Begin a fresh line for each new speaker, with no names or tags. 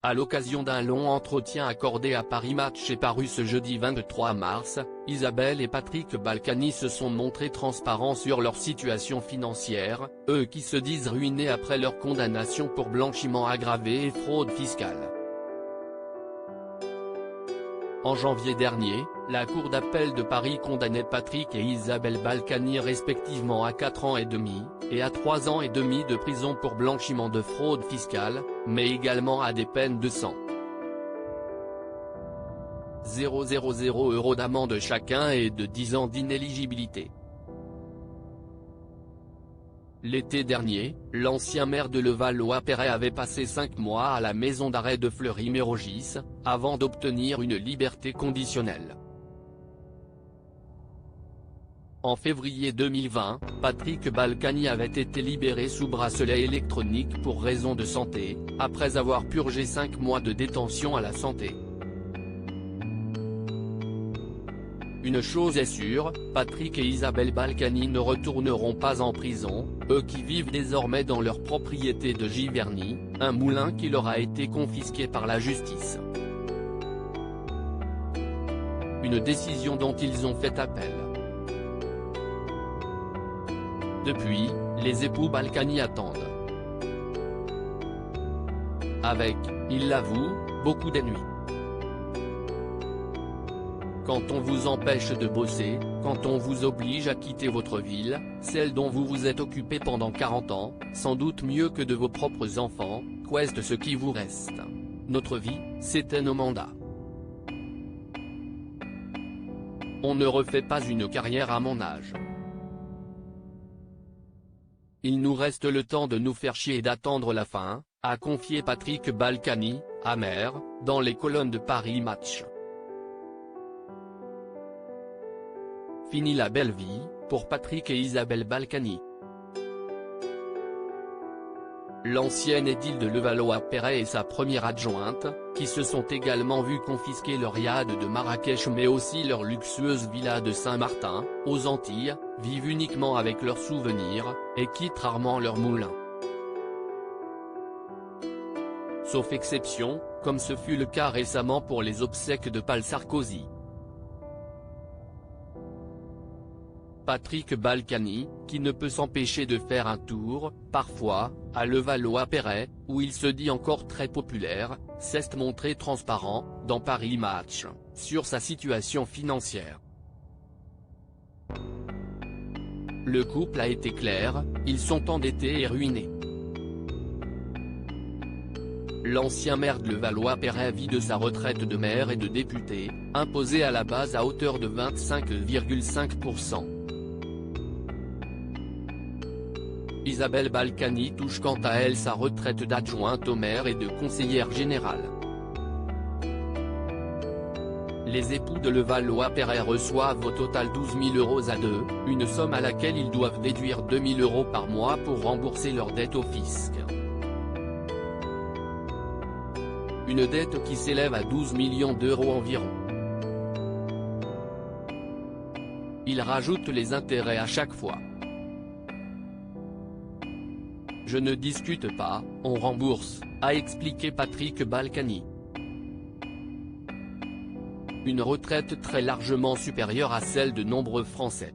À l'occasion d'un long entretien accordé à Paris Match et paru ce jeudi 23 mars, Isabelle et Patrick Balkany se sont montrés transparents sur leur situation financière, eux qui se disent ruinés après leur condamnation pour blanchiment aggravé et fraude fiscale. En janvier dernier, la Cour d'appel de Paris condamnait Patrick et Isabelle Balkany respectivement à 4 ans et demi, et à 3 ans et demi de prison pour blanchiment de fraude fiscale, mais également à des peines de 100 000 € d'amende chacun et de 10 ans d'inéligibilité. L'été dernier, l'ancien maire de Levallois-Perret avait passé 5 mois à la maison d'arrêt de Fleury-Mérogis, avant d'obtenir une liberté conditionnelle. En février 2020, Patrick Balkany avait été libéré sous bracelet électronique pour raison de santé, après avoir purgé 5 mois de détention à la santé. Une chose est sûre, Patrick et Isabelle Balkany ne retourneront pas en prison, eux qui vivent désormais dans leur propriété de Giverny, un moulin qui leur a été confisqué par la justice. Une décision dont ils ont fait appel. Depuis, les époux Balkany attendent. Avec, ils l'avouent, beaucoup d'ennuis. Quand on vous empêche de bosser, quand on vous oblige à quitter votre ville, celle dont vous vous êtes occupé pendant 40 ans, sans doute mieux que de vos propres enfants, qu'est ce qui vous reste. Notre vie, c'était nos mandats. On ne refait pas une carrière à mon âge. Il nous reste le temps de nous faire chier et d'attendre la fin, a confié Patrick Balkany, amer, dans les colonnes de Paris Match. Fini la belle vie, pour Patrick et Isabelle Balkany. L'ancienne édile de Levallois-Perret et sa première adjointe, qui se sont également vus confisquer leur yacht de Marrakech mais aussi leur luxueuse villa de Saint-Martin, aux Antilles, vivent uniquement avec leurs souvenirs, et quittent rarement leur moulin. Sauf exception, comme ce fut le cas récemment pour les obsèques de Paul Sarkozy. Patrick Balkany, qui ne peut s'empêcher de faire un tour, parfois, à Levallois-Perret, où il se dit encore très populaire, s'est montré transparent, dans Paris Match, sur sa situation financière. Le couple a été clair, ils sont endettés et ruinés. L'ancien maire de Levallois-Perret vit de sa retraite de maire et de député, imposée à la base à hauteur de 25,5%. Isabelle Balkany touche quant à elle sa retraite d'adjointe au maire et de conseillère générale. Les époux de Levallois-Perret reçoivent au total 12 000 € à deux, une somme à laquelle ils doivent déduire 2 000 € par mois pour rembourser leur dette au fisc. Une dette qui s'élève à 12 millions d'euros environ. Ils rajoutent les intérêts à chaque fois. Je ne discute pas, on rembourse, a expliqué Patrick Balkany. Une retraite très largement supérieure à celle de nombreux Français.